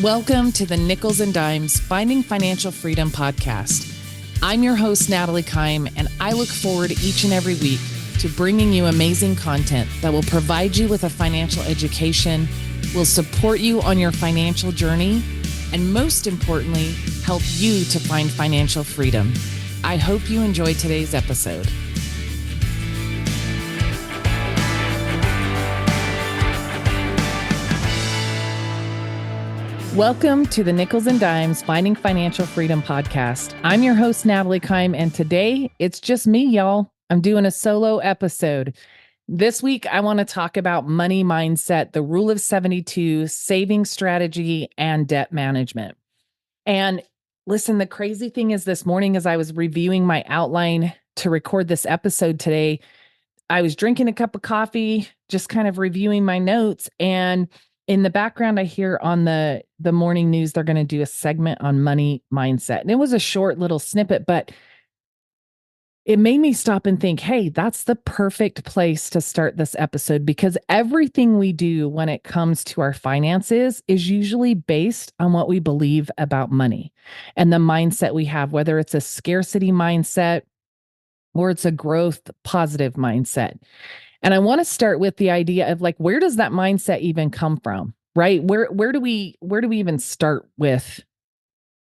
Welcome to the Nickels and Dimes Finding Financial Freedom podcast. I'm your host, Natalie Keim, and I look forward each and every week to bringing you amazing content that will provide you with a financial education, will support you on your financial journey, and most importantly, help you to find financial freedom. I hope you enjoy today's episode. Welcome to the Nickels and Dimes Finding Financial Freedom podcast. I'm your host, Natalie Keim, and today it's just me, y'all. I'm doing a solo episode. This week, I want to talk about money mindset, the rule of 72, saving strategy, and debt management. And listen, the crazy thing is this morning, as I was reviewing my outline to record this episode today, I was drinking a cup of coffee, just kind of reviewing my notes, and in the background, I hear on the morning news, they're going to do a segment on money mindset. And it was a short little snippet, but it made me stop and think, hey, that's the perfect place to start this episode, because everything we do when it comes to our finances is usually based on what we believe about money and the mindset we have, whether it's a scarcity mindset or it's a growth positive mindset. And I want to start with the idea of, like, where does that mindset even come from, right? Where do we even start with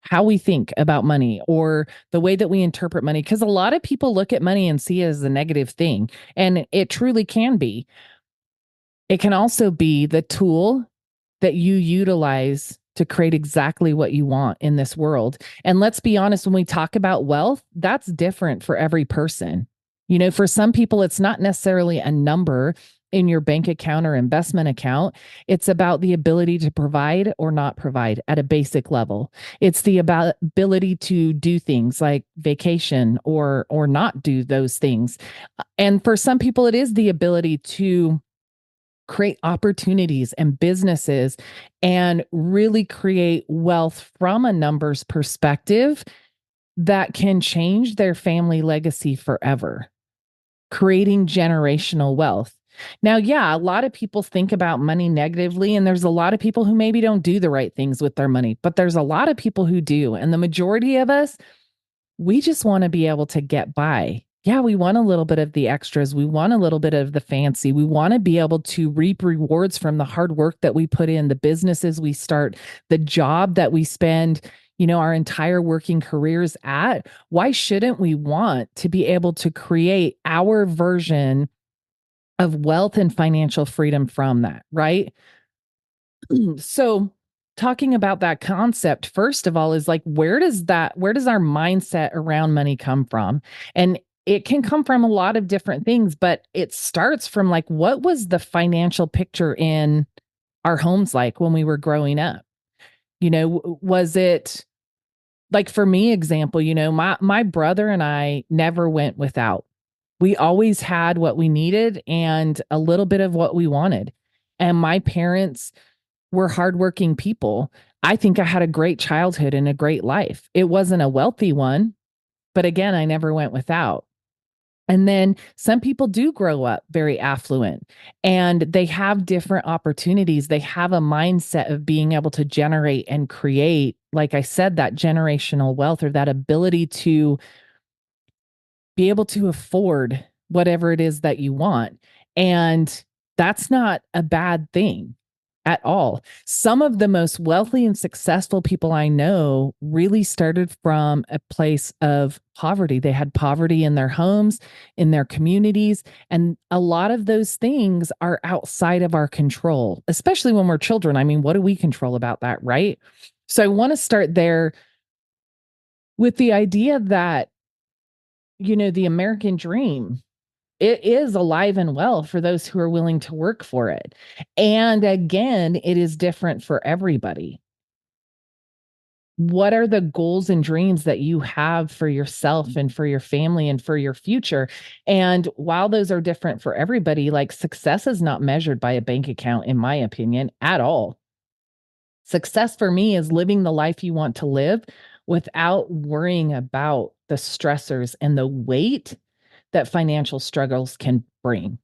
how we think about money or the way that we interpret money? Because a lot of people look at money and see it as a negative thing, and it truly can be. It can also be the tool that you utilize to create exactly what you want in this world. And let's be honest, when we talk about wealth, that's different for every person. You know, for some people, it's not necessarily a number in your bank account or investment account. It's about the ability to provide or not provide at a basic level. It's the ability to do things like vacation or not do those things. And for some people, it is the ability to create opportunities and businesses and really create wealth from a numbers perspective that can change their family legacy forever, creating generational wealth. Now, yeah, a lot of people think about money negatively, and there's a lot of people who maybe don't do the right things with their money, but there's a lot of people who do. And the majority of us, we just want to be able to get by. Yeah, we want a little bit of the extras. We want a little bit of the fancy. We want to be able to reap rewards from the hard work that we put in, the businesses we start, the job that we spend, our entire working careers at. Why shouldn't we want to be able to create our version of wealth and financial freedom from that, right? So, talking about that concept, first of all, is like, where does our mindset around money come from? And it can come from a lot of different things, but it starts from, like, what was the financial picture in our homes like when we were growing up? Was it, like, for me, example, my brother and I never went without. We always had what we needed and a little bit of what we wanted. And my parents were hardworking people. I think I had a great childhood and a great life. It wasn't a wealthy one, but again, I never went without. And then some people do grow up very affluent and they have different opportunities. They have a mindset of being able to generate and create, like I said, that generational wealth, or that ability to be able to afford whatever it is that you want. And that's not a bad thing at all. Some of the most wealthy and successful people I know really started from a place of poverty. They had poverty in their homes, in their communities, and a lot of those things are outside of our control, especially when we're children. I mean, what do we control about that, right? So I want to start there with the idea that, the American dream, it is alive and well for those who are willing to work for it. And again, it is different for everybody. What are the goals and dreams that you have for yourself and for your family and for your future? And while those are different for everybody, like, success is not measured by a bank account, in my opinion, at all. Success for me is living the life you want to live without worrying about the stressors and the weight that financial struggles can bring.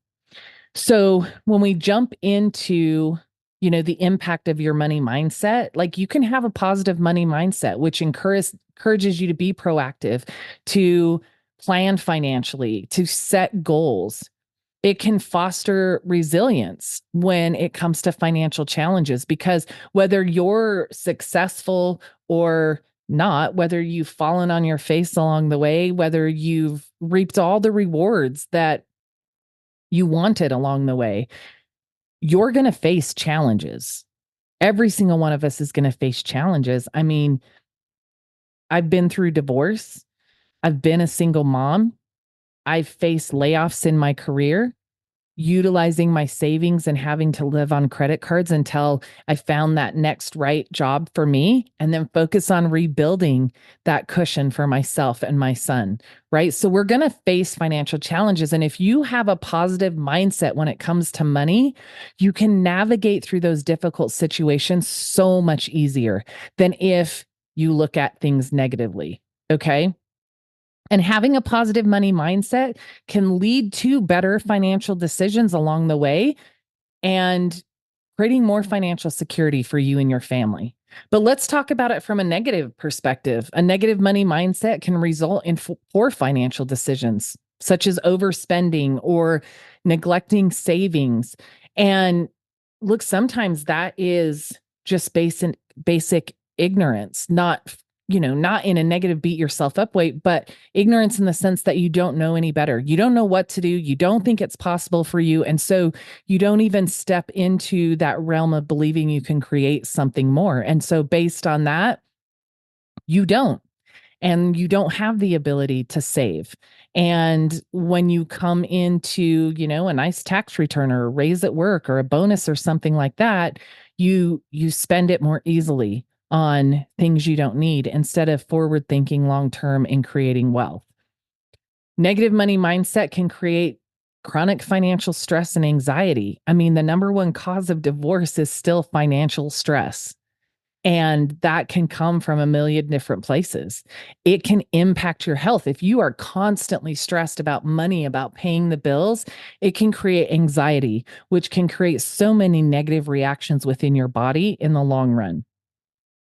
So when we jump into the impact of your money mindset, like you can have a positive money mindset, which encourages you to be proactive, to plan financially, to set goals. It can foster resilience when it comes to financial challenges, because whether you're successful or not, whether you've fallen on your face along the way, whether you've reaped all the rewards that you wanted along the way, you're going to face challenges. Every single one of us is going to face challenges. I mean, I've been through divorce. I've been a single mom. I've faced layoffs in my career, utilizing my savings and having to live on credit cards until I found that next right job for me, and then focus on rebuilding that cushion for myself and my son, right? So we're going to face financial challenges. And if you have a positive mindset when it comes to money, you can navigate through those difficult situations so much easier than if you look at things negatively. Okay. And having a positive money mindset can lead to better financial decisions along the way and creating more financial security for you and your family. But let's talk about it from a negative perspective. A negative money mindset can result in poor financial decisions, such as overspending or neglecting savings. And look, sometimes that is just basic ignorance, not in a negative beat yourself up way, but ignorance in the sense that you don't know any better. You don't know what to do. You don't think it's possible for you. And so you don't even step into that realm of believing you can create something more. And so based on that, you don't. And you don't have the ability to save. And when you come into, a nice tax return or a raise at work or a bonus or something like that, you spend it more easily on things you don't need instead of forward thinking long term and creating wealth. Negative money mindset can create chronic financial stress and anxiety. I mean, the number one cause of divorce is still financial stress. And that can come from a million different places. It can impact your health. If you are constantly stressed about money, about paying the bills, it can create anxiety, which can create so many negative reactions within your body in the long run.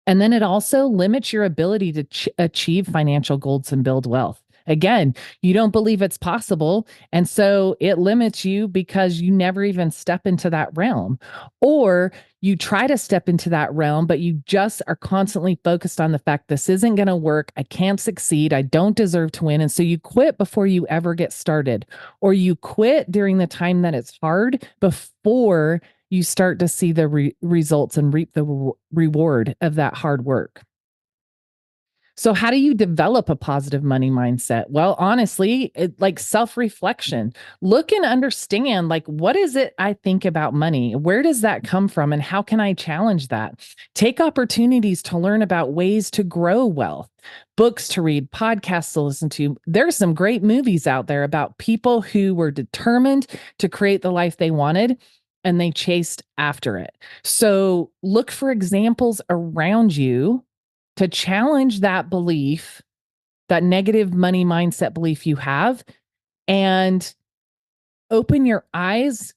And then it also limits your ability to achieve financial goals and build wealth. Again, you don't believe it's possible. And so it limits you because you never even step into that realm. Or you try to step into that realm, but you just are constantly focused on the fact this isn't going to work. I can't succeed. I don't deserve to win. And so you quit before you ever get started, or you quit during the time that it's hard before you start to see the results and reap the reward of that hard work. So how do you develop a positive money mindset? Well, honestly, like self-reflection. Look and understand, like, what is it I think about money? Where does that come from? And how can I challenge that? Take opportunities to learn about ways to grow wealth, books to read, podcasts to listen to. There's some great movies out there about people who were determined to create the life they wanted, and they chased after it. So look for examples around you to challenge that belief, that negative money mindset belief you have, and open your eyes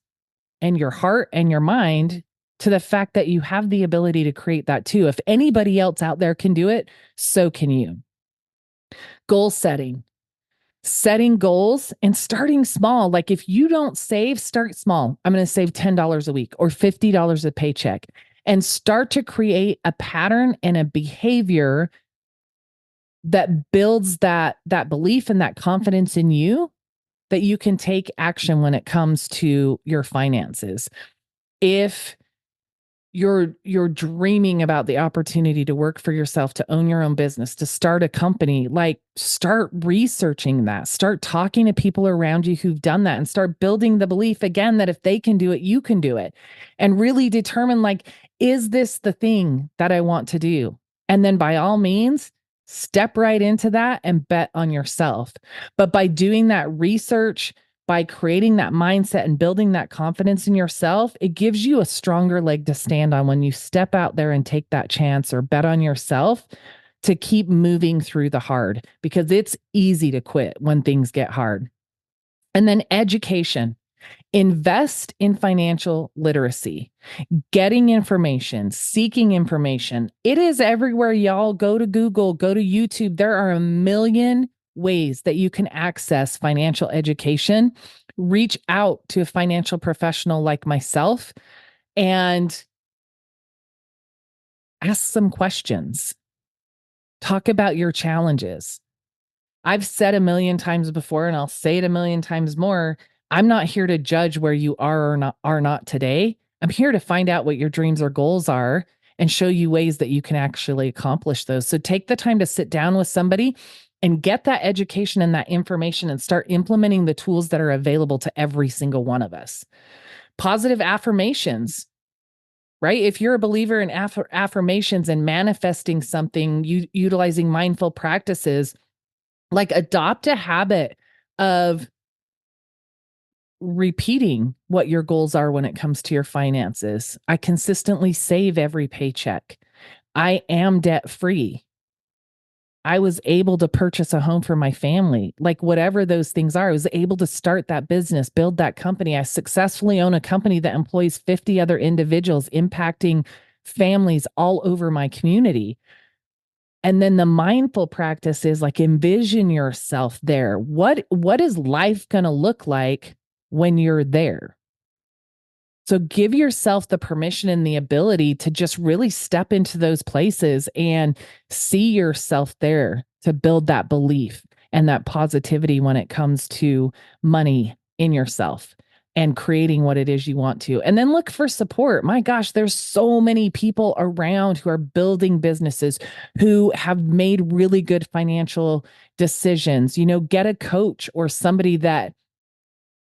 and your heart and your mind to the fact that you have the ability to create that too. If anybody else out there can do it, so can you. Goal setting goals and starting small. Like if you don't save, start small. I'm going to save $10 a week or $50 a paycheck, and start to create a pattern and a behavior that builds that belief and that confidence in you that you can take action when it comes to your finances. If you're dreaming about the opportunity to work for yourself, to own your own business, to start a company, like start researching that, start talking to people around you who've done that, and start building the belief again that if they can do it, you can do it. And really determine, like, is this the thing that I want to do? And then by all means, step right into that and bet on yourself. But by doing that research, by creating that mindset and building that confidence in yourself, it gives you a stronger leg to stand on when you step out there and take that chance or bet on yourself to keep moving through the hard, because it's easy to quit when things get hard. And then education. Invest in financial literacy, getting information, seeking information. It is everywhere, y'all. Go to Google, go to YouTube. There are a million ways that you can access financial education. Reach out to a financial professional like myself and ask some questions. Talk about your challenges. I've said a million times before, and I'll say it a million times more. I'm not here to judge where you are not today. I'm here to find out what your dreams or goals are and show you ways that you can actually accomplish those. So take the time to sit down with somebody and get that education and that information and start implementing the tools that are available to every single one of us. Positive affirmations, right? If you're a believer in affirmations and manifesting something, utilizing mindful practices, like adopt a habit of repeating what your goals are when it comes to your finances. I consistently save every paycheck. I am debt free. I was able to purchase a home for my family. Like whatever those things are, I was able to start that business, build that company. I successfully own a company that employs 50 other individuals, impacting families all over my community. And then the mindful practice is like envision yourself there. What is life going to look like when you're there? So give yourself the permission and the ability to just really step into those places and see yourself there to build that belief and that positivity when it comes to money in yourself and creating what it is you want to. And then look for support. My gosh, there's so many people around who are building businesses, who have made really good financial decisions. Get a coach or somebody that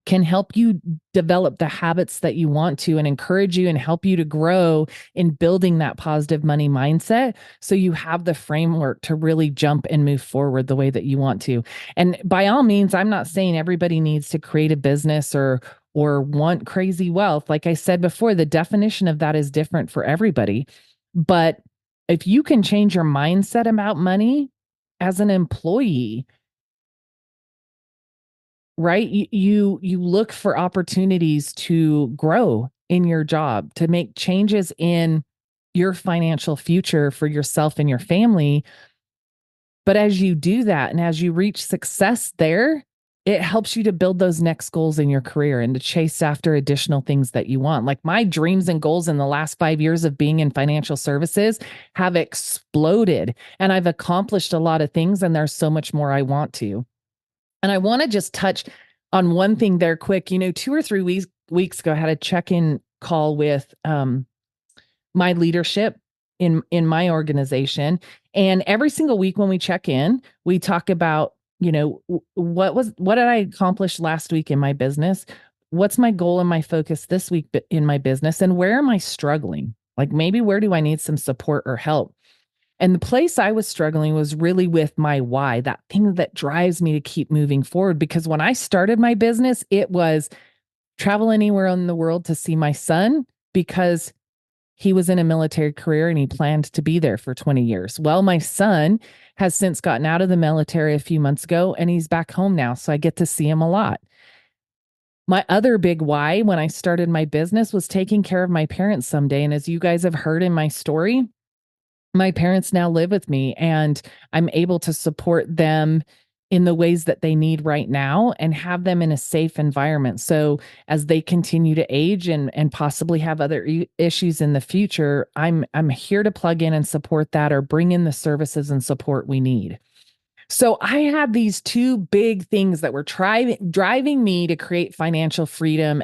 can help you develop the habits that you want to and encourage you and help you to grow in building that positive money mindset, so you have the framework to really jump and move forward the way that you want to. And by all means, I'm not saying everybody needs to create a business or want crazy wealth. Like I said before, the definition of that is different for everybody. But if you can change your mindset about money as an employee, right? You look for opportunities to grow in your job, to make changes in your financial future for yourself and your family. But as you do that and as you reach success there, it helps you to build those next goals in your career and to chase after additional things that you want. Like my dreams and goals in the last 5 years of being in financial services have exploded, and I've accomplished a lot of things, and there's so much more I want to. And I want to just touch on one thing there quick. 2 or 3 weeks ago, I had a check-in call with my leadership in my organization. And every single week when we check in, we talk about, what did I accomplish last week in my business? What's my goal and my focus this week in my business? And where am I struggling? Like maybe where do I need some support or help? And the place I was struggling was really with my why, that thing that drives me to keep moving forward. Because when I started my business, it was travel anywhere in the world to see my son, because he was in a military career and he planned to be there for 20 years. Well, my son has since gotten out of the military a few months ago and he's back home now. So I get to see him a lot. My other big why when I started my business was taking care of my parents someday. And as you guys have heard in my story, my parents now live with me and I'm able to support them in the ways that they need right now and have them in a safe environment. So as they continue to age and possibly have other issues in the future, I'm here to plug in and support that or bring in the services and support we need. So I had these two big things that were driving me to create financial freedom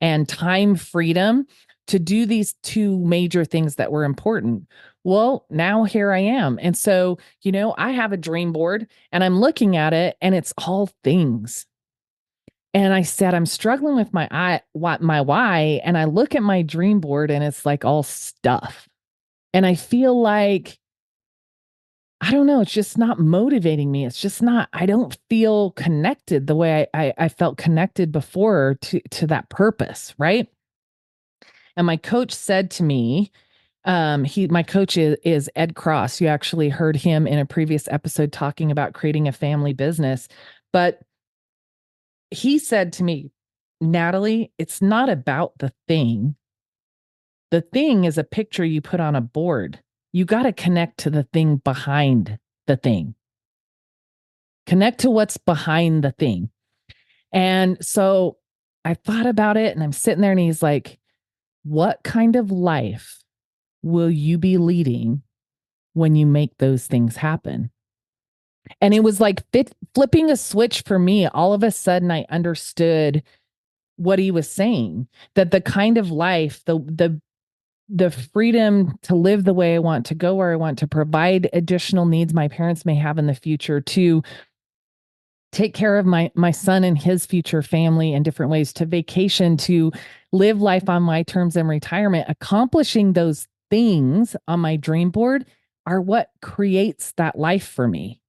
and time freedom to do these two major things that were important. Well, now here I am. And so, I have a dream board and I'm looking at it and it's all things. And I said, I'm struggling with my why. And I look at my dream board and it's like all stuff. And I feel like, I don't know, it's just not motivating me. It's just not, I don't feel connected the way I felt connected before to that purpose. Right. And my coach said to me, my coach is Ed Cross. You actually heard him in a previous episode talking about creating a family business. But he said to me, Natalie, it's not about the thing. The thing is a picture you put on a board. You got to connect to the thing behind the thing. Connect to what's behind the thing. And so I thought about it and I'm sitting there and he's like, what kind of life will you be leading when you make those things happen? And it was like flipping a switch for me. All of a sudden, I understood what he was saying, that the kind of life, the freedom to live the way I want, to go where I want, to provide additional needs my parents may have in the future, to take care of my son and his future family in different ways, to vacation, to live life on my terms in retirement. Accomplishing those things on my dream board are what creates that life for me.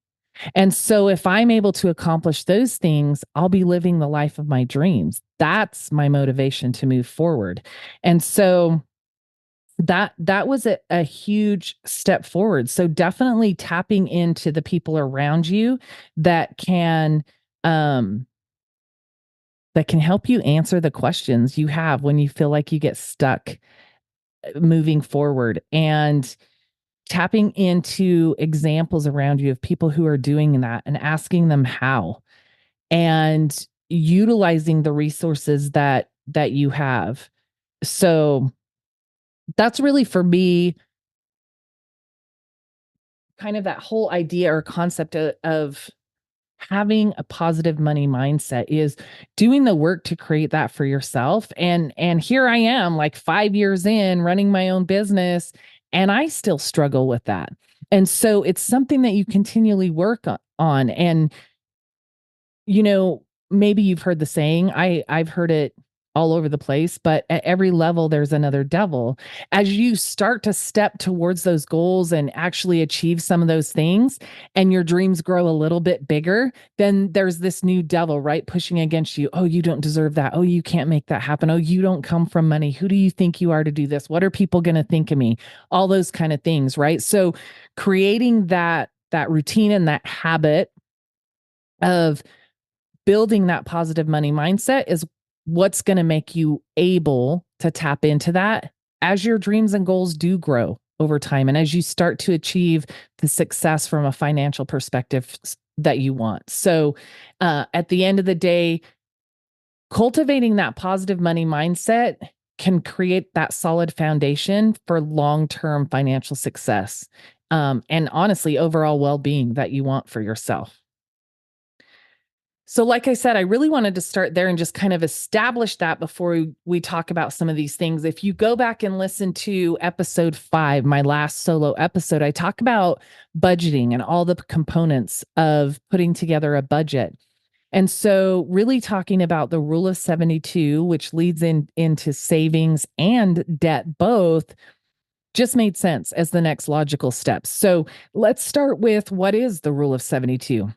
And so if I'm able to accomplish those things, I'll be living the life of my dreams. That's my motivation to move forward. And so that was a huge step forward. So definitely tapping into the people around you that can um that can help you answer the questions you have when you feel like you get stuck moving forward, and tapping into examples around you of people who are doing that and asking them how, and utilizing the resources that you have. So that's really for me kind of that whole idea or concept of having a positive money mindset, is doing the work to create that for yourself. And here I am, like 5 years in, running my own business, and I still struggle with that. And so it's something that you continually work on. And you know, maybe you've heard the saying, I've heard it all over the place, but at every level there's another devil. As you start to step towards those goals and actually achieve some of those things, and your dreams grow a little bit bigger, then there's this new devil, right, pushing against you. Oh, you don't deserve that. Oh, you can't make that happen. Oh, you don't come from money. Who do you think you are to do this? What are people going to think of me? All those kind of things, right? So creating that routine and that habit of building that positive money mindset is what's going to make you able to tap into that as your dreams and goals do grow over time, and as you start to achieve the success from a financial perspective that you want. So at the end of the day, cultivating that positive money mindset can create that solid foundation for long-term financial success, and honestly, overall well-being that you want for yourself. So, like I said, I really wanted to start there and just kind of establish that before we talk about some of these things. If you go back and listen to episode 5, my last solo episode, I talk about budgeting and all the components of putting together a budget. And so, really talking about the rule of 72, which leads into savings and debt both, just made sense as the next logical steps. So, let's start with what is the rule of 72.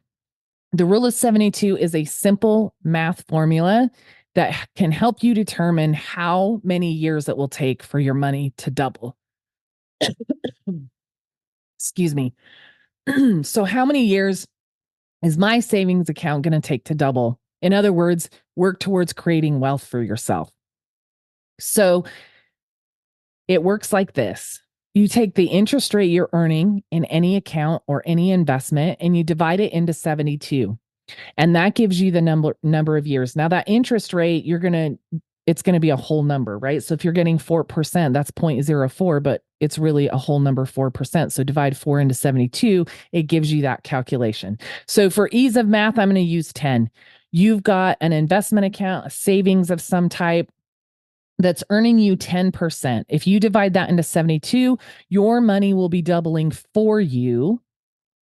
The rule of 72 is a simple math formula that can help you determine how many years it will take for your money to double. Excuse me. So, how many years is my savings account going to take to double? In other words, work towards creating wealth for yourself. So, it works like this. You take the interest rate you're earning in any account or any investment and you divide it into 72. And that gives you the number of years. Now that interest rate, it's going to be a whole number, right? So if you're getting 4%, that's 0.04, but it's really a whole number, 4%. So divide 4 into 72, it gives you that calculation. So for ease of math, I'm going to use 10. You've got an investment account, a savings of some type that's earning you 10%. If you divide that into 72, your money will be doubling for you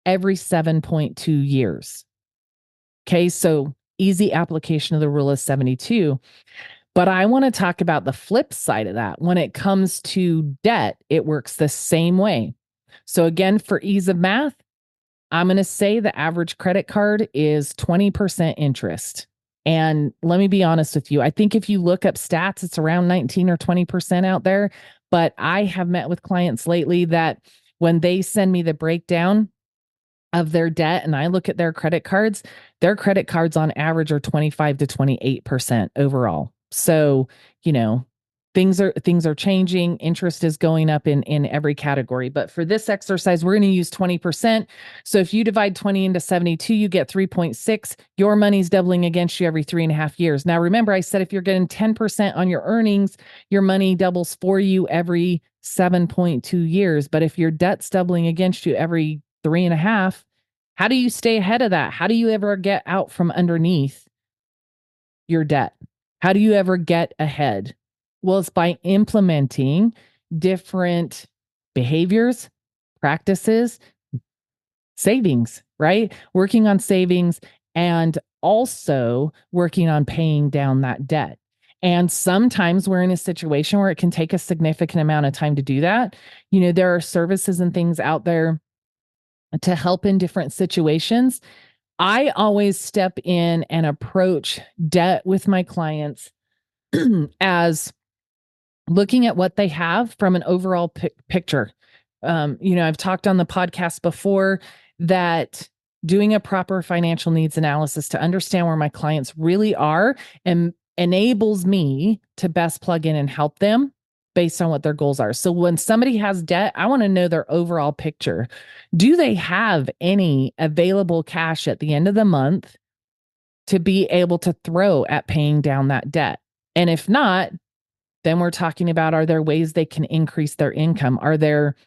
every 7.2 years. Okay, so easy application of the rule of 72. But I want to talk about the flip side of that. When it comes to debt, it works the same way. So again, for ease of math, I'm going to say the average credit card is 20% interest. And let me be honest with you. I think if you look up stats, it's around 19 or 20% out there. But I have met with clients lately that when they send me the breakdown of their debt and I look at their credit cards, their credit cards on average are 25 to 28% overall. So, you know, things are changing. Interest is going up in every category. But for this exercise, we're going to use 20%. So if you divide 20 into 72, you get 3.6. Your money's doubling against you every 3.5 years. Now, remember, I said if you're getting 10% on your earnings, your money doubles for you every 7.2 years. But if your debt's doubling against you every 3.5, how do you stay ahead of that? How do you ever get out from underneath your debt? How do you ever get ahead? Well, it's by implementing different behaviors, practices, savings, right? Working on savings and also working on paying down that debt. And sometimes we're in a situation where it can take a significant amount of time to do that. There are services and things out there to help in different situations. I always step in and approach debt with my clients as looking at what they have from an overall picture. I've talked on the podcast before that doing a proper financial needs analysis to understand where my clients really are and enables me to best plug in and help them based on what their goals are. So when somebody has debt, I want to know their overall picture. Do they have any available cash at the end of the month to be able to throw at paying down that debt? And if not, then we're talking about, are there ways they can increase their income? Are there,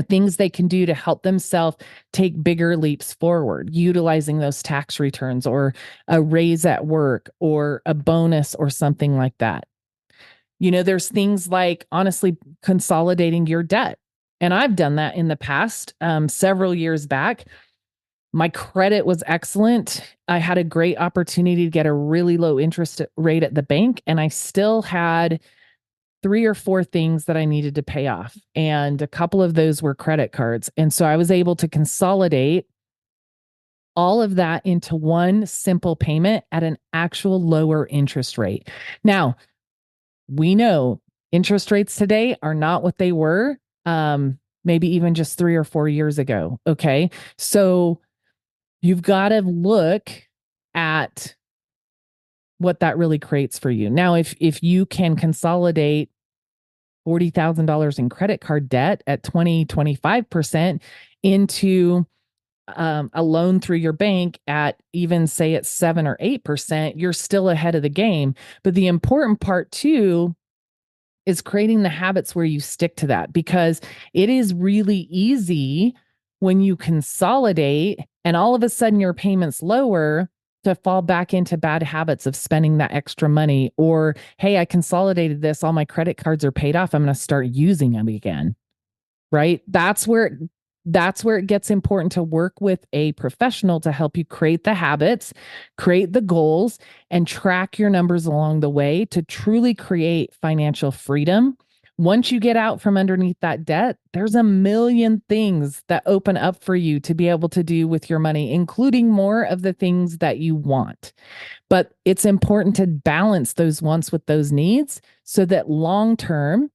things they can do to help themselves take bigger leaps forward, utilizing those tax returns or a raise at work or a bonus or something like that? There's things like, honestly, consolidating your debt. And I've done that in the past, several years back. My credit was excellent. I had a great opportunity to get a really low interest rate at the bank, and I still had 3 or 4 things that I needed to pay off. And a couple of those were credit cards. And so I was able to consolidate all of that into one simple payment at an actual lower interest rate. Now, we know interest rates today are not what they were, maybe even just 3 or 4 years ago. Okay. So you've got to look at what that really creates for you. Now, if you can consolidate $40,000 in credit card debt at 25% into a loan through your bank at even say it's 7 or 8%, you're still ahead of the game. But the important part too is creating the habits where you stick to that, because it is really easy when you consolidate and all of a sudden your payment's lower to fall back into bad habits of spending that extra money, or, hey, I consolidated this, all my credit cards are paid off, I'm going to start using them again. Right? That's where it gets important to work with a professional to help you create the habits, create the goals, and track your numbers along the way to truly create financial freedom. Once you get out from underneath that debt, there's a million things that open up for you to be able to do with your money, including more of the things that you want. But it's important to balance those wants with those needs so that long term,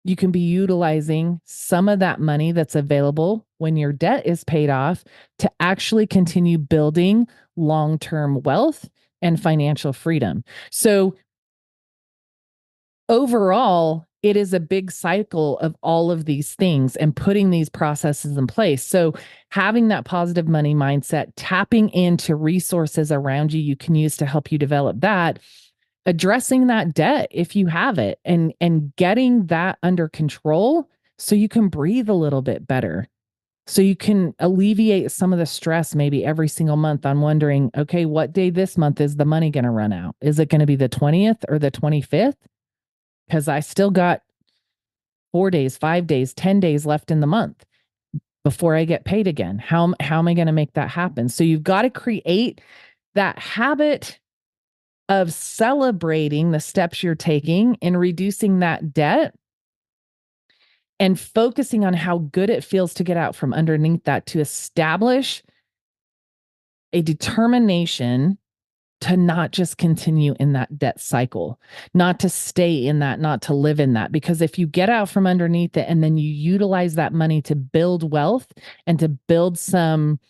you can be utilizing some of that money that's available when your debt is paid off to actually continue building long-term wealth and financial freedom. So overall, it is a big cycle of all of these things and putting these processes in place. So having that positive money mindset, tapping into resources around you you can use to help you develop that, addressing that debt if you have it, and getting that under control so you can breathe a little bit better. So you can alleviate some of the stress maybe every single month on wondering, okay, what day this month is the money going to run out? Is it going to be the 20th or the 25th? Because I still got 4 days, 5 days, 10 days left in the month before I get paid again. How am I going to make that happen? So you've got to create that habit of celebrating the steps you're taking in reducing that debt and focusing on how good it feels to get out from underneath that, to establish a determination to not just continue in that debt cycle, not to stay in that, not to live in that. Because if you get out from underneath it and then you utilize that money to build wealth and to build some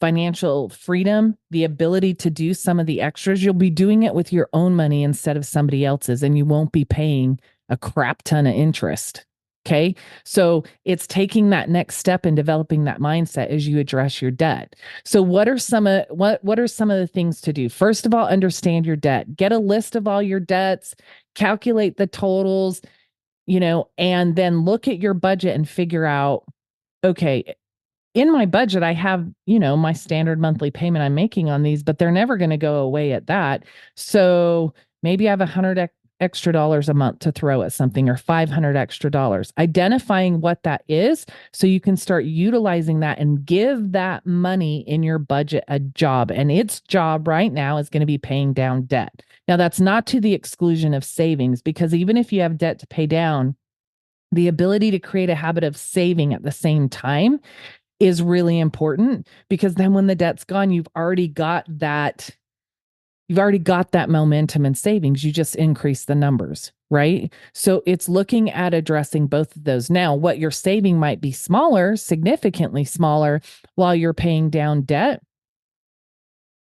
financial freedom, the ability to do some of the extras, you'll be doing it with your own money instead of somebody else's, and you won't be paying a crap ton of interest. Okay. So it's taking that next step and developing that mindset as you address your debt. So what are some of the things to do? First of all, understand your debt. Get a list of all your debts, calculate the totals, and then look at your budget and figure out, okay, in my budget, I have, my standard monthly payment I'm making on these, but they're never going to go away at that. So maybe I have extra dollars a month to throw at something, or 500 extra dollars. Identifying what that is so you can start utilizing that and give that money in your budget a job. And its job right now is going to be paying down debt. Now, that's not to the exclusion of savings, because even if you have debt to pay down, the ability to create a habit of saving at the same time is really important, because then when the debt's gone, you've already got that momentum in savings. You just increase the numbers, right? So it's looking at addressing both of those. Now, what you're saving might be smaller, significantly smaller, while you're paying down debt,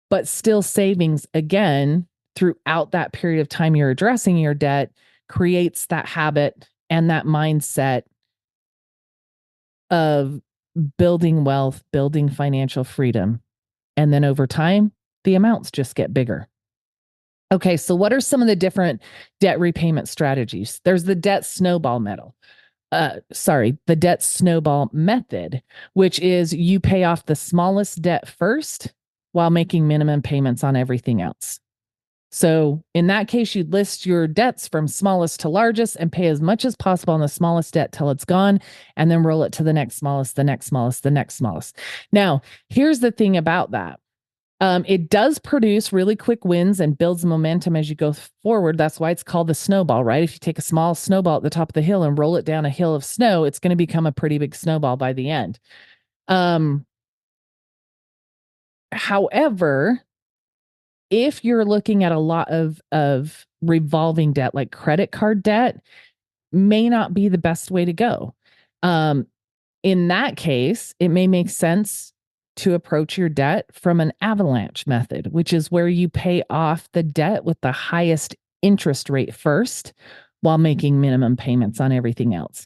but still savings, again, throughout that period of time you're addressing your debt, creates that habit and that mindset of building wealth, building financial freedom. And then over time, the amounts just get bigger. Okay, so what are some of the different debt repayment strategies? There's the debt snowball the debt snowball method, which is you pay off the smallest debt first while making minimum payments on everything else. So in that case, you'd list your debts from smallest to largest and pay as much as possible on the smallest debt till it's gone, and then roll it to the next smallest, the next smallest, the next smallest. Now, here's the thing about that. It does produce really quick wins and builds momentum as you go forward. That's why it's called the snowball, right? If you take a small snowball at the top of the hill and roll it down a hill of snow, it's going to become a pretty big snowball by the end. However, if you're looking at a lot of revolving debt, like credit card debt, may not be the best way to go. In that case, it may make sense to approach your debt from an avalanche method, which is where you pay off the debt with the highest interest rate first while making minimum payments on everything else.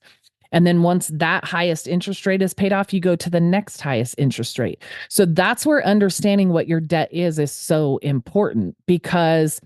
And then once that highest interest rate is paid off, you go to the next highest interest rate. So that's where understanding what your debt is so important, because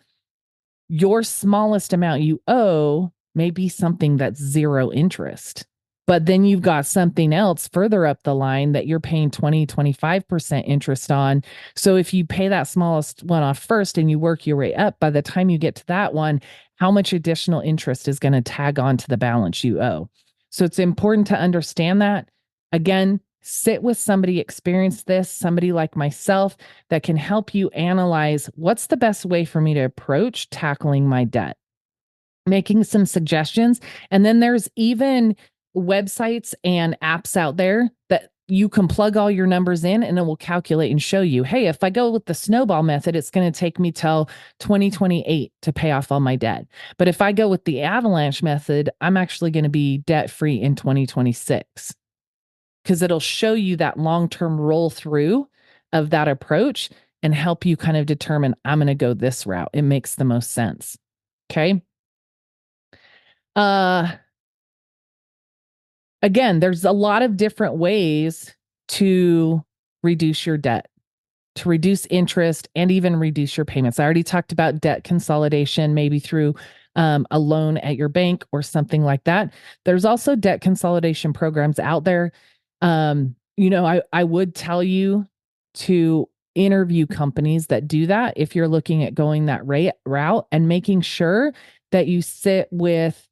your smallest amount you owe may be something that's zero interest. But then you've got something else further up the line that you're paying 20, 25% interest on. So if you pay that smallest one off first and you work your way up, by the time you get to that one, how much additional interest is going to tag on to the balance you owe? So it's important to understand that. Again, sit with somebody experienced this, somebody like myself, that can help you analyze what's the best way for me to approach tackling my debt, making some suggestions. And then there's even websites and apps out there that you can plug all your numbers in and it will calculate and show you, hey, if I go with the snowball method, it's going to take me till 2028 to pay off all my debt. But if I go with the avalanche method, I'm actually going to be debt free in 2026, because it'll show you that long-term roll through of that approach and help you kind of determine, I'm going to go this route. It makes the most sense. Okay. Again, there's a lot of different ways to reduce your debt, to reduce interest, and even reduce your payments. I already talked about debt consolidation, maybe through a loan at your bank or something like that. There's also debt consolidation programs out there. I would tell you to interview companies that do that if you're looking at going that route, and making sure that you sit with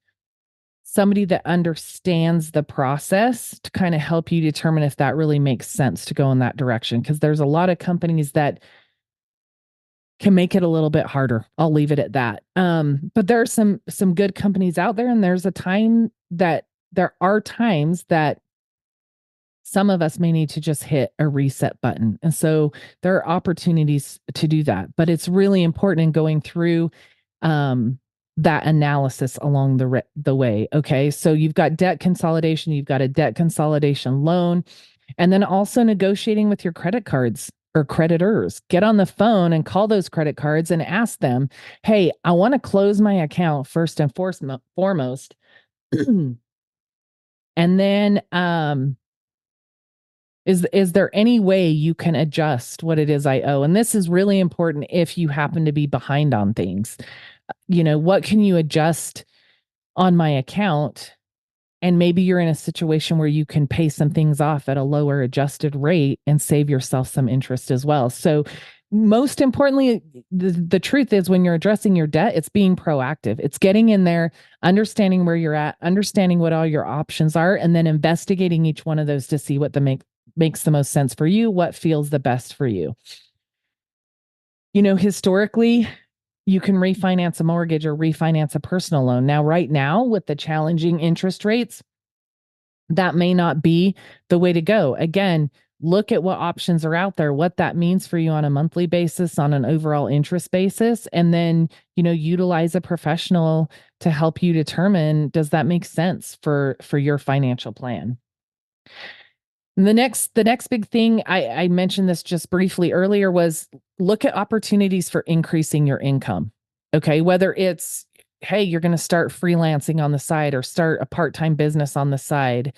somebody that understands the process to kind of help you determine if that really makes sense to go in that direction. Because there's a lot of companies that can make it a little bit harder. I'll leave it at that. But there are some good companies out there, and there are times that some of us may need to just hit a reset button. And so there are opportunities to do that. But it's really important in going through that analysis along the way. Okay. So you've got debt consolidation, you've got a debt consolidation loan, and then also negotiating with your credit cards. or creditors. Get on the phone and call those credit cards and ask them, hey, I want to close my account first and foremost. And then is there any way you can adjust what it is I owe? And this is really important if you happen to be behind on things. What can you adjust on my account? And maybe you're in a situation where you can pay some things off at a lower adjusted rate and save yourself some interest as well. So, most importantly, the truth is when you're addressing your debt, it's being proactive. It's getting in there, understanding where you're at, understanding what all your options are, and then investigating each one of those to see what makes the most sense for you, what feels the best for you. Historically, you can refinance a mortgage or refinance a personal loan. Now, right now, with the challenging interest rates, that may not be the way to go. Again, look at what options are out there, what that means for you on a monthly basis, on an overall interest basis, and then, utilize a professional to help you determine, does that make sense for your financial plan? And the next big thing, I mentioned this just briefly earlier, was look at opportunities for increasing your income. Okay, whether it's, hey, you're going to start freelancing on the side or start a part-time business on the side,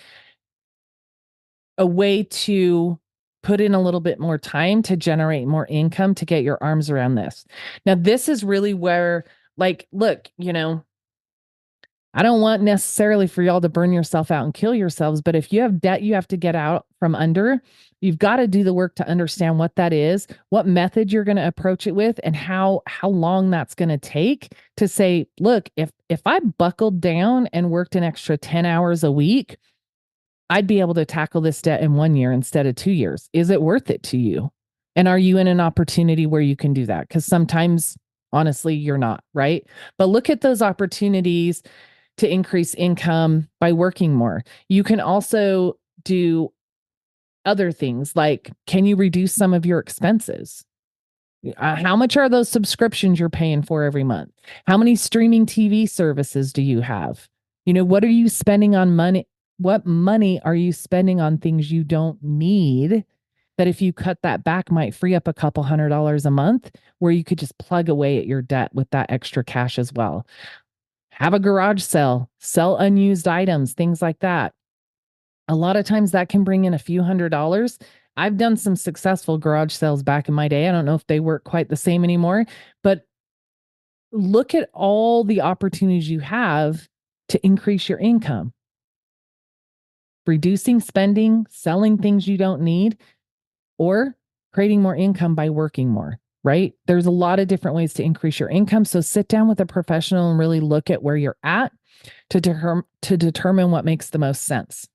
a way to put in a little bit more time to generate more income to get your arms around this. Now, this is really where, like, look, I don't want necessarily for y'all to burn yourself out and kill yourselves, but if you have debt you have to get out from under, you've got to do the work to understand what that is, what method you're going to approach it with, and how long that's going to take to say, look, if I buckled down and worked an extra 10 hours a week, I'd be able to tackle this debt in 1 year instead of 2 years. Is it worth it to you? And are you in an opportunity where you can do that? Because sometimes, honestly, you're not, right? But look at those opportunities to increase income by working more. You can also do other things like, can you reduce some of your expenses? How much are those subscriptions you're paying for every month? How many streaming TV services do you have? What are you spending on money? What money are you spending on things you don't need that if you cut that back might free up a couple $100 a month where you could just plug away at your debt with that extra cash as well? Have a garage sell unused items, things like that. A lot of times that can bring in a few $100s. I've done some successful garage sales back in my day. I don't know if they work quite the same anymore, but look at all the opportunities you have to increase your income. Reducing spending, selling things you don't need, or creating more income by working more, right? There's a lot of different ways to increase your income. So sit down with a professional and really look at where you're at to determine what makes the most sense.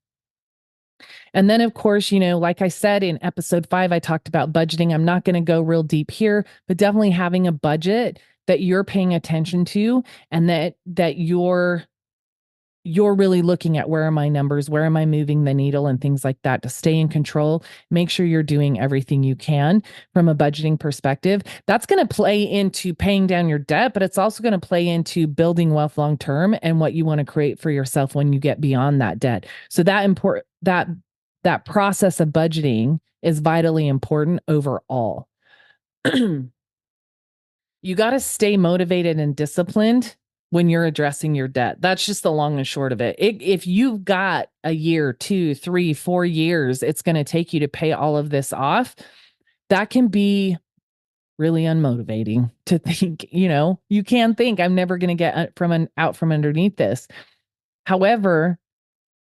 And then, of course, like I said in episode 5, I talked about budgeting. I'm not going to go real deep here, but definitely having a budget that you're paying attention to and that you're really looking at, where are my numbers, where am I moving the needle, and things like that to stay in control. Make sure you're doing everything you can from a budgeting perspective. That's going to play into paying down your debt, but it's also going to play into building wealth long term and what you want to create for yourself when you get beyond that debt. So that process of budgeting is vitally important overall. You got to stay motivated and disciplined when you're addressing your debt. That's just the long and short of it. If you've got a year, 2, 3, 4 years, it's going to take you to pay all of this off. That can be really unmotivating to think, you can think, I'm never going to get out from underneath this. However,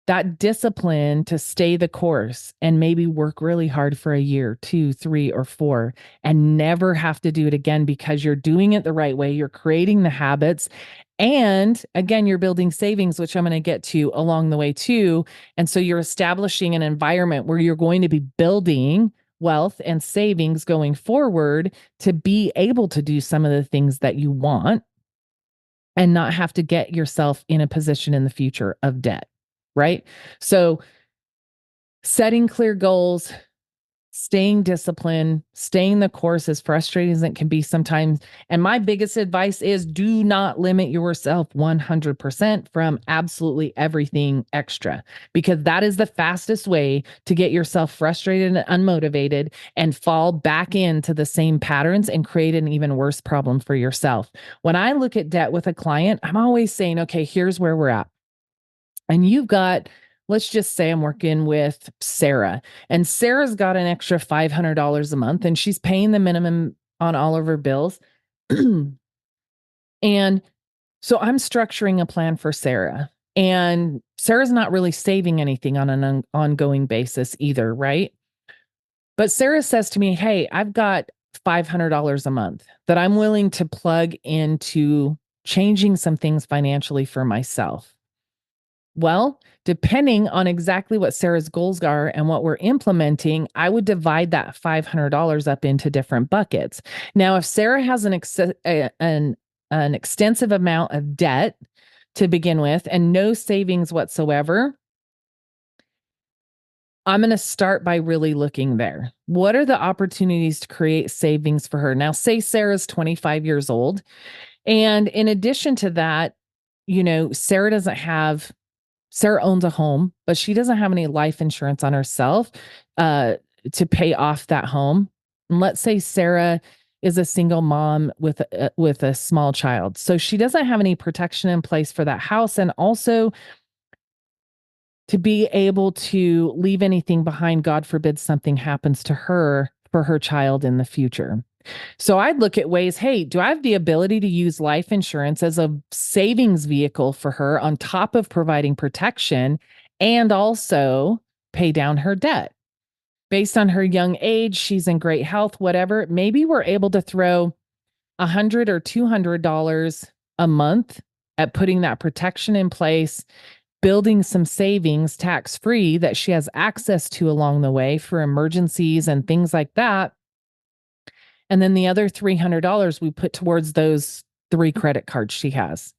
that discipline to stay the course and maybe work really hard for a year, 2, 3, or 4, and never have to do it again because you're doing it the right way. You're creating the habits. And again, you're building savings, which I'm going to get to along the way too. And so you're establishing an environment where you're going to be building wealth and savings going forward to be able to do some of the things that you want and not have to get yourself in a position in the future of debt. Right? So setting clear goals, staying disciplined, staying the course, as frustrating as it can be sometimes. And my biggest advice is do not limit yourself 100% from absolutely everything extra, because that is the fastest way to get yourself frustrated and unmotivated and fall back into the same patterns and create an even worse problem for yourself. When I look at debt with a client, I'm always saying, okay, here's where we're at. And you've got, let's just say I'm working with Sarah, and Sarah's got an extra $500 a month and she's paying the minimum on all of her bills. And so I'm structuring a plan for Sarah. And Sarah's not really saving anything on an ongoing basis either, right? But Sarah says to me, hey, I've got $500 a month that I'm willing to plug into changing some things financially for myself. Well, depending on exactly what Sarah's goals are and what we're implementing, I would divide that $500 up into different buckets. Now, if Sarah has an extensive amount of debt to begin with and no savings whatsoever, I'm going to start by really looking there. What are the opportunities to create savings for her? Now, say Sarah's 25 years old. And in addition to that, Sarah owns a home, but she doesn't have any life insurance on herself uh, to pay off that home. And let's say Sarah is a single mom with a small child, so she doesn't have any protection in place for that house, and also to be able to leave anything behind. God forbid something happens to her for her child in the future. So I'd look at ways, hey, do I have the ability to use life insurance as a savings vehicle for her on top of providing protection and also pay down her debt? Based on her young age, she's in great health, whatever. Maybe we're able to throw $100 or $200 a month at putting that protection in place, building some savings tax free that she has access to along the way for emergencies and things like that. And then the other $300 we put towards those 3 credit cards she has.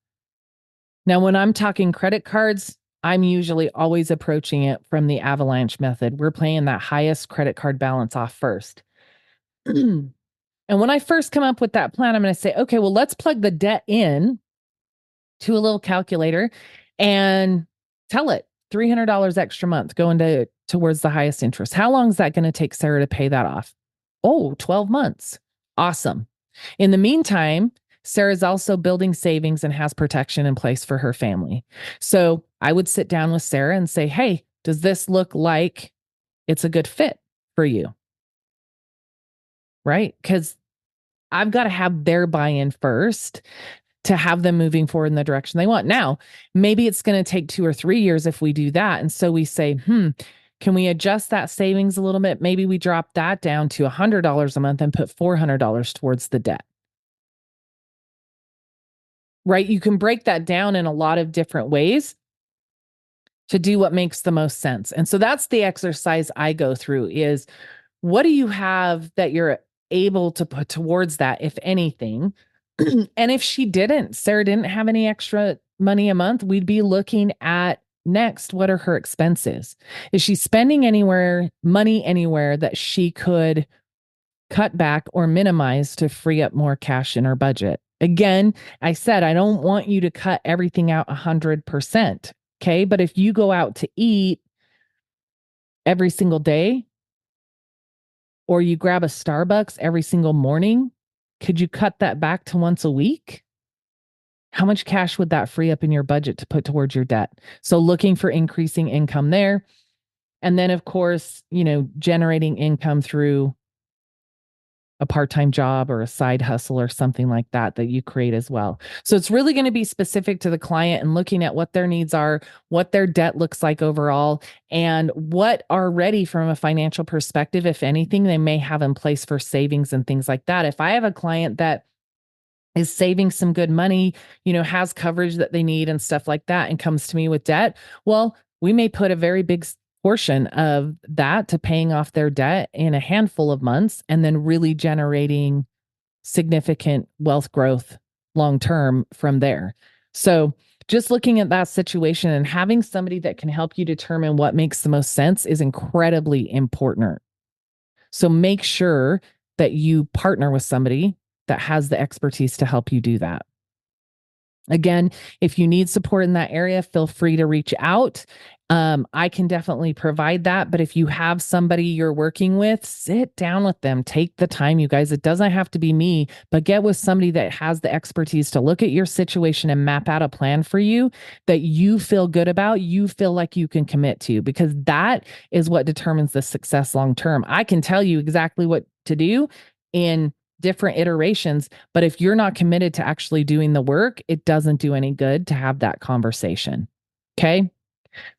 Now, when I'm talking credit cards, I'm usually always approaching it from the avalanche method. We're paying that highest credit card balance off first. And when I first come up with that plan, I'm going to say, okay, well, let's plug the debt in to a little calculator and tell it $300 extra month going towards the highest interest. How long is that going to take Sarah to pay that off? Oh, 12 months. Awesome. In the meantime, Sarah's also building savings and has protection in place for her family. So I would sit down with Sarah and say, hey, does this look like it's a good fit for you? Right? Because I've got to have their buy-in first to have them moving forward in the direction they want. Now, maybe it's going to take 2 or 3 years if we do that. And so we say, can we adjust that savings a little bit? Maybe we drop that down to $100 a month and put $400 towards the debt. Right? You can break that down in a lot of different ways to do what makes the most sense. And so that's the exercise I go through is what do you have that you're able to put towards that, if anything? And if Sarah didn't have any extra money a month, we'd be looking at next, what are her expenses? Is she spending money anywhere that she could cut back or minimize to free up more cash in her budget? Again, I said, I don't want you to cut everything out 100%. Okay. But if you go out to eat every single day, or you grab a Starbucks every single morning, could you cut that back to once a week? How much cash would that free up in your budget to put towards your debt? So looking for increasing income there. And then, of course, generating income through a part-time job or a side hustle or something like that you create as well. So it's really going to be specific to the client and looking at what their needs are, what their debt looks like overall, and what already from a financial perspective, if anything, they may have in place for savings and things like that. If I have a client that is saving some good money, has coverage that they need and stuff like that, and comes to me with debt, well, we may put a very big portion of that to paying off their debt in a handful of months and then really generating significant wealth growth long term from there. So just looking at that situation and having somebody that can help you determine what makes the most sense is incredibly important. So make sure that you partner with somebody that has the expertise to help you do that. Again, if you need support in that area, feel free to reach out. I can definitely provide that. But if you have somebody you're working with, sit down with them. Take the time, you guys. It doesn't have to be me, but get with somebody that has the expertise to look at your situation and map out a plan for you that you feel good about, you feel like you can commit to, because that is what determines the success long term. I can tell you exactly what to do in different iterations, but if you're not committed to actually doing the work, it doesn't do any good to have that conversation. Okay.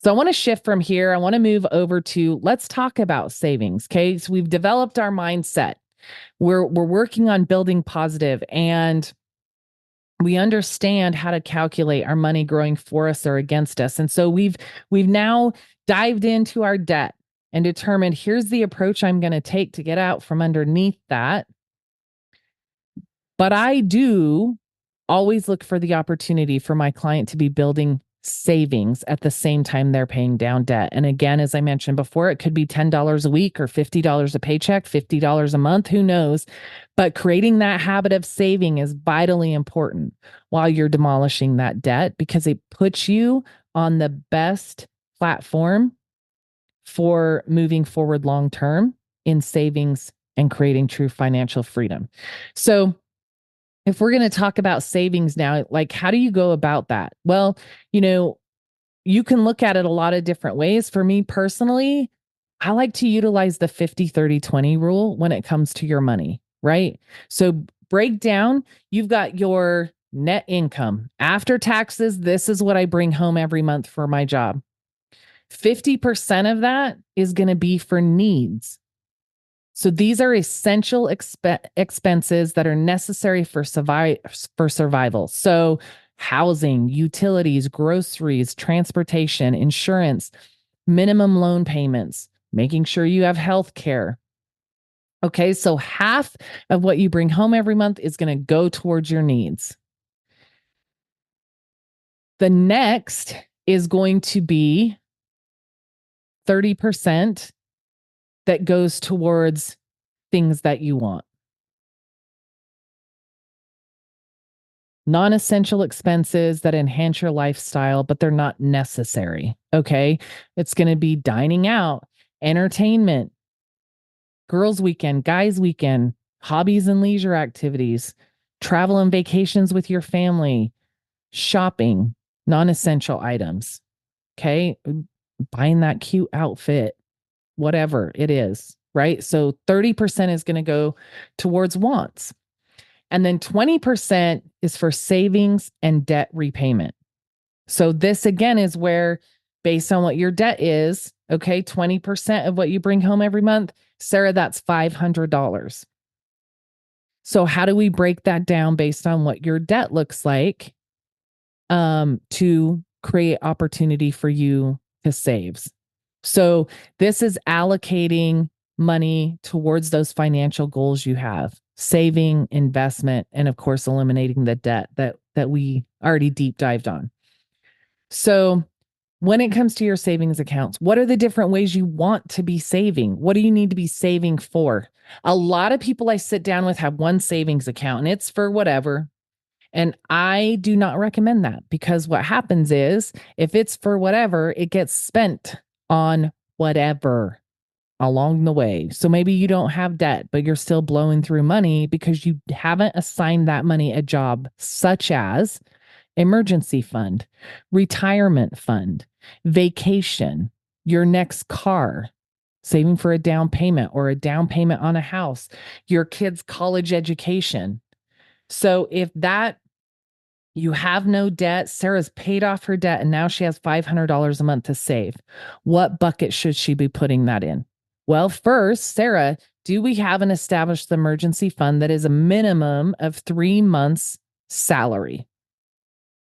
So I want to shift from here. I want to move over to, let's talk about savings. Okay. So we've developed our mindset. We're working on building positive, and we understand how to calculate our money growing for us or against us. And so we've now dived into our debt and determined, here's the approach I'm going to take to get out from underneath that. But I do always look for the opportunity for my client to be building savings at the same time they're paying down debt. And again, as I mentioned before, it could be $10 a week or $50 a paycheck, $50 a month, who knows? But creating that habit of saving is vitally important while you're demolishing that debt, because it puts you on the best platform for moving forward long term in savings and creating true financial freedom. So, if we're going to talk about savings now, like, how do you go about that? Well, you can look at it a lot of different ways. For me personally, I like to utilize the 50-30-20 rule when it comes to your money, right? So break down, you've got your net income after taxes. This is what I bring home every month for my job. 50% of that is going to be for needs. So these are essential expenses that are necessary for survival. So housing, utilities, groceries, transportation, insurance, minimum loan payments, making sure you have health care. Okay, so half of what you bring home every month is going to go towards your needs. The next is going to be 30% that goes towards things that you want. Non-essential expenses that enhance your lifestyle, but they're not necessary. Okay. It's going to be dining out, entertainment, girls' weekend, guys' weekend, hobbies and leisure activities, travel and vacations with your family, shopping, non-essential items. Okay. Buying that cute outfit, whatever it is, right? So 30% is going to go towards wants. And then 20% is for savings and debt repayment. So this again is where, based on what your debt is, okay, 20% of what you bring home every month, Sarah, that's $500. So how do we break that down based on what your debt looks like, to create opportunity for you to save? So this is allocating money towards those financial goals you have: saving, investment, and of course, eliminating the debt that we already deep dived on. So when it comes to your savings accounts, what are the different ways you want to be saving? What do you need to be saving for? A lot of people I sit down with have one savings account and it's for whatever. And I do not recommend that, because what happens is, if it's for whatever, it gets spent on whatever along the way. So maybe you don't have debt, but you're still blowing through money because you haven't assigned that money a job, such as emergency fund, retirement fund, vacation, your next car, saving for a down payment or a down payment on a house, your kids' college education. So if that, you have no debt, Sarah's paid off her debt, and now she has $500 a month to save, what bucket should she be putting that in? Well, first, Sarah, do we have an established emergency fund that is a minimum of 3 months' salary?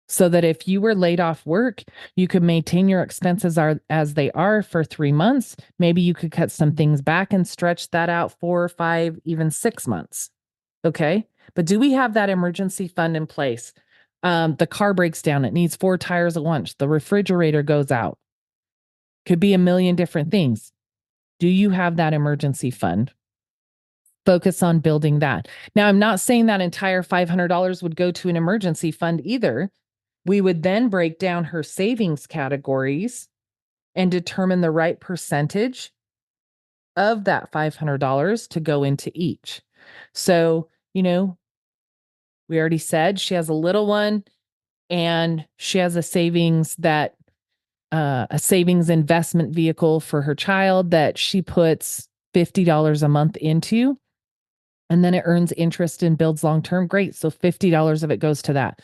So that if you were laid off work, you could maintain your expenses as they are for 3 months. Maybe you could cut some things back and stretch that out 4 or 5, even 6 months. Okay. But do we have that emergency fund in place? The car breaks down. It needs 4 tires at once. The refrigerator goes out. Could be a million different things. Do you have that emergency fund? Focus on building that. Now, I'm not saying that entire $500 would go to an emergency fund either. We would then break down her savings categories and determine the right percentage of that $500 to go into each. So, we already said she has a little one and she has a savings investment vehicle for her child that she puts $50 a month into, and then it earns interest and builds long term. Great. So $50 of it goes to that.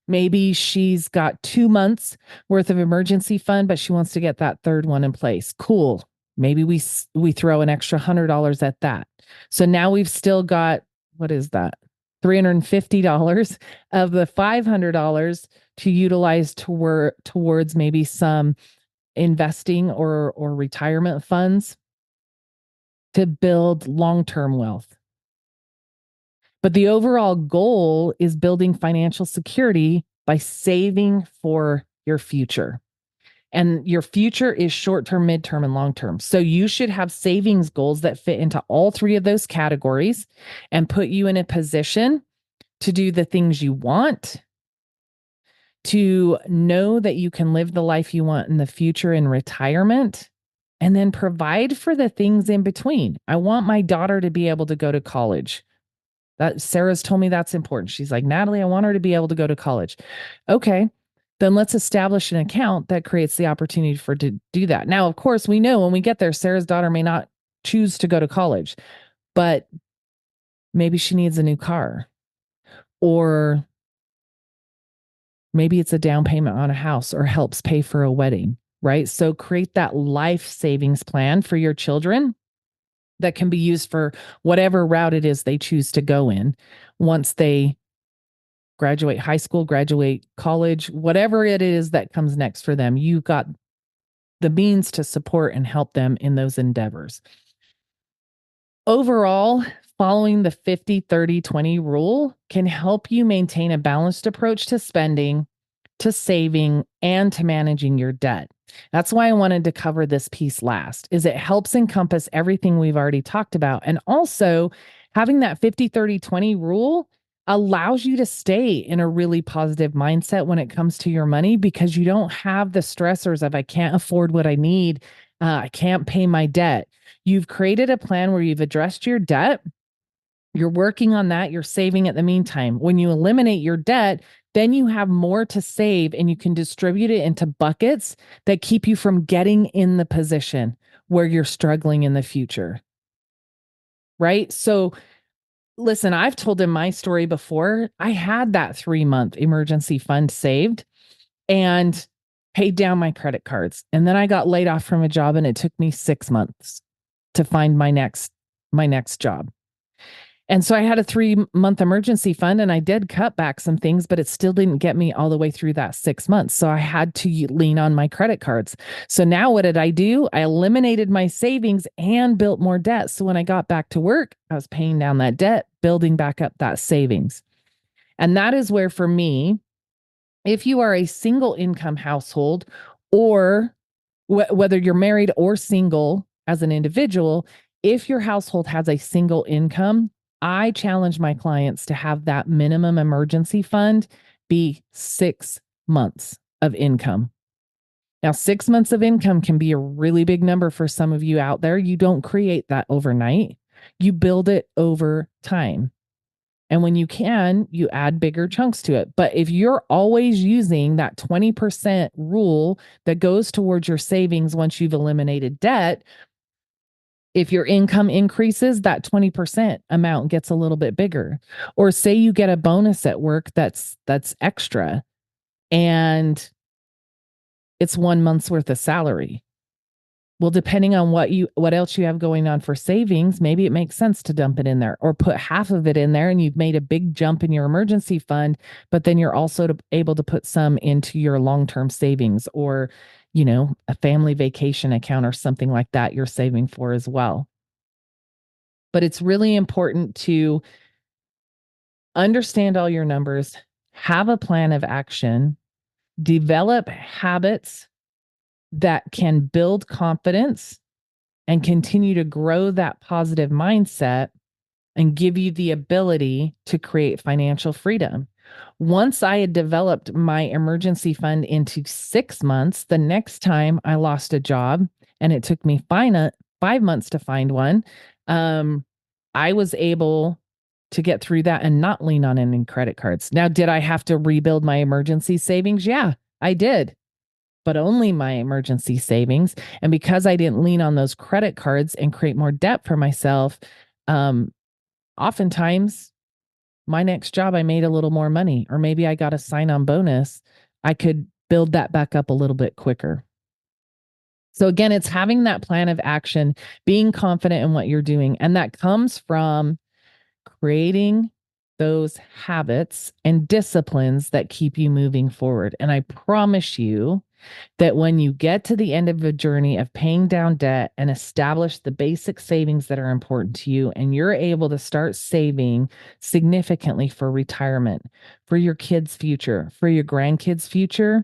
Maybe she's got 2 months worth of emergency fund, but she wants to get that third one in place. Cool. Maybe we throw an extra $100 at that. So now we've still got, what is that? $350 of the $500 to utilize towards maybe some investing or retirement funds to build long-term wealth. But the overall goal is building financial security by saving for your future. And your future is short term, midterm, and long term. So you should have savings goals that fit into all three of those categories and put you in a position to do the things you want, to know that you can live the life you want in the future in retirement, and then provide for the things in between. I want my daughter to be able to go to college. That Sarah's told me that's important. She's like, Natalie, I want her to be able to go to college. Okay, then let's establish an account that creates the opportunity for to do that. Now, of course, we know when we get there, Sarah's daughter may not choose to go to college, but maybe she needs a new car, or maybe it's a down payment on a house or helps pay for a wedding, right? So create that life savings plan for your children that can be used for whatever route it is they choose to go in once they graduate high school, graduate college, whatever it is that comes next for them. You've got the means to support and help them in those endeavors. Overall, following the 50-30-20 rule can help you maintain a balanced approach to spending, to saving, and to managing your debt. That's why I wanted to cover this piece last, is it helps encompass everything we've already talked about. And also having that 50-30-20 rule allows you to stay in a really positive mindset when it comes to your money, because you don't have the stressors of, I can't afford what I need. I can't pay my debt. You've created a plan where you've addressed your debt. You're working on that. You're saving at the meantime. When you eliminate your debt, then you have more to save and you can distribute it into buckets that keep you from getting in the position where you're struggling in the future. Right? So listen, I've told him my story before. I had that 3-month emergency fund saved and paid down my credit cards. And then I got laid off from a job and it took me 6 months to find my next job. And so I had a 3-month emergency fund and I did cut back some things, but it still didn't get me all the way through that 6 months. So I had to lean on my credit cards. So now what did I do? I eliminated my savings and built more debt. So when I got back to work, I was paying down that debt, building back up that savings. And that is where, for me, if you are a single income household, or whether you're married or single as an individual, if your household has a single income, I challenge my clients to have that minimum emergency fund be 6 months of income. Now, 6 months of income can be a really big number for some of you out there. You don't create that overnight. You build it over time. And when you can, you add bigger chunks to it. But if you're always using that 20% rule that goes towards your savings once you've eliminated debt, if your income increases, that 20% amount gets a little bit bigger. Or say you get a bonus at work that's extra and it's 1 month's worth of salary. Well, depending on what else you have going on for savings, maybe it makes sense to dump it in there or put half of it in there and you've made a big jump in your emergency fund, but then you're also able to put some into your long-term savings, or, a family vacation account or something like that you're saving for as well. But it's really important to understand all your numbers, have a plan of action, develop habits that can build confidence and continue to grow that positive mindset and give you the ability to create financial freedom. Once I had developed my emergency fund into 6 months, the next time I lost a job and it took me 5 months to find one, I was able to get through that and not lean on any credit cards. Now, did I have to rebuild my emergency savings? Yeah, I did, but only my emergency savings. And because I didn't lean on those credit cards and create more debt for myself, oftentimes my next job, I made a little more money, or maybe I got a sign-on bonus. I could build that back up a little bit quicker. So again, it's having that plan of action, being confident in what you're doing. And that comes from creating those habits and disciplines that keep you moving forward. And I promise you that when you get to the end of a journey of paying down debt and establish the basic savings that are important to you, and you're able to start saving significantly for retirement, for your kids' future, for your grandkids' future,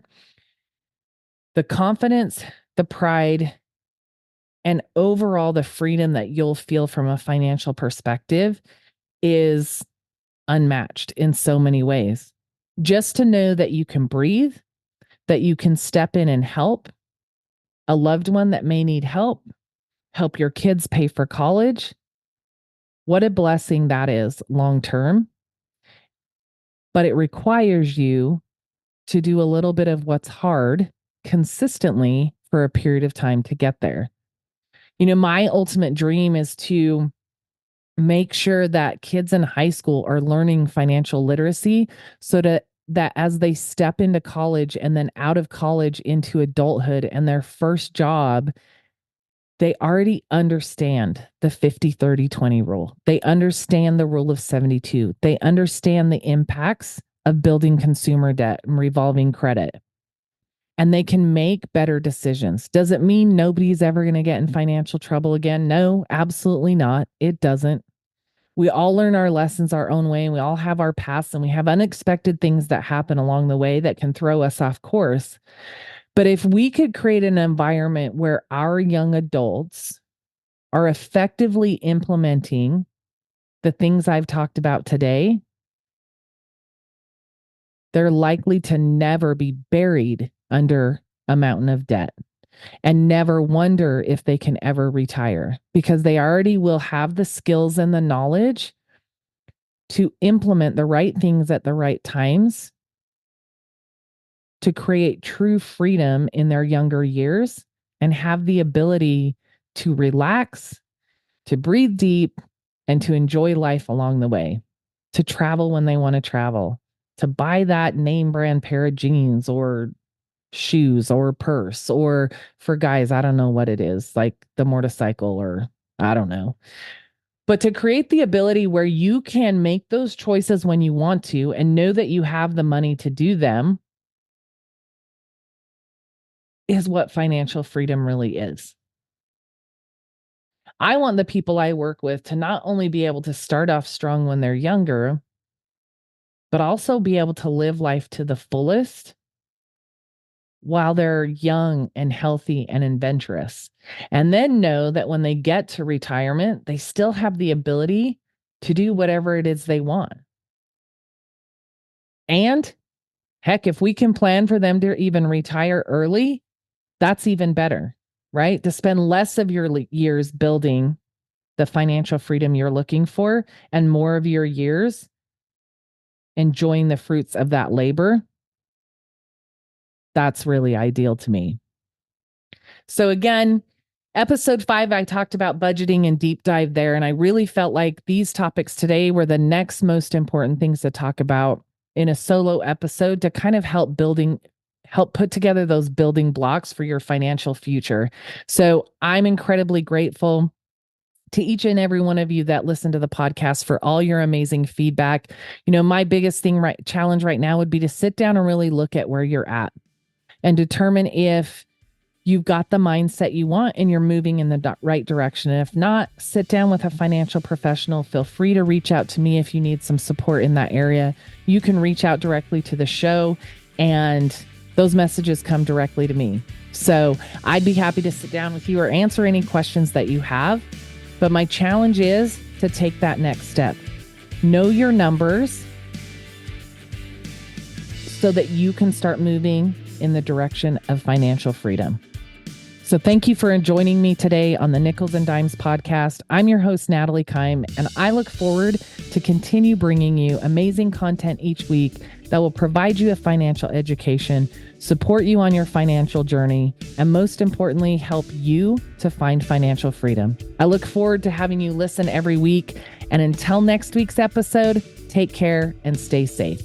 the confidence, the pride, and overall the freedom that you'll feel from a financial perspective is unmatched in so many ways. Just to know that you can breathe, that you can step in and help a loved one that may need help your kids pay for college. What a blessing that is long term. But it requires you to do a little bit of what's hard consistently for a period of time to get there. My ultimate dream is to make sure that kids in high school are learning financial literacy so that as they step into college and then out of college into adulthood and their first job, they already understand the 50-30-20 rule. They understand the rule of 72. They understand the impacts of building consumer debt and revolving credit. And they can make better decisions. Does it mean nobody's ever going to get in financial trouble again? No, absolutely not. It doesn't. We all learn our lessons our own way, and we all have our paths, and we have unexpected things that happen along the way that can throw us off course. But if we could create an environment where our young adults are effectively implementing the things I've talked about today, they're likely to never be buried under a mountain of debt and never wonder if they can ever retire, because they already will have the skills and the knowledge to implement the right things at the right times to create true freedom in their younger years and have the ability to relax, to breathe deep, and to enjoy life along the way, to travel when they want to travel, to buy that name brand pair of jeans or shoes or purse, or for guys, I don't know what it is, like the motorcycle, or I don't know. But to create the ability where you can make those choices when you want to and know that you have the money to do them is what financial freedom really is. I want the people I work with to not only be able to start off strong when they're younger, but also be able to live life to the fullest while they're young and healthy and adventurous. And then know that when they get to retirement, they still have the ability to do whatever it is they want. And heck, if we can plan for them to even retire early, that's even better, right? To spend less of your years building the financial freedom you're looking for and more of your years enjoying the fruits of that labor. That's really ideal to me. So again, episode 5, I talked about budgeting and deep dive there. And I really felt like these topics today were the next most important things to talk about in a solo episode to kind of help put together those building blocks for your financial future. So I'm incredibly grateful to each and every one of you that listen to the podcast for all your amazing feedback. My biggest challenge right now would be to sit down and really look at where you're at and determine if you've got the mindset you want and you're moving in the right direction. And if not, sit down with a financial professional. Feel free to reach out to me if you need some support in that area. You can reach out directly to the show, and those messages come directly to me. So I'd be happy to sit down with you or answer any questions that you have. But my challenge is to take that next step. Know your numbers so that you can start moving in the direction of financial freedom. So thank you for joining me today on the Nickels and Dimes podcast. I'm your host, Natalie Keim, and I look forward to continue bringing you amazing content each week that will provide you a financial education, support you on your financial journey, and most importantly, help you to find financial freedom. I look forward to having you listen every week. And until next week's episode, take care and stay safe.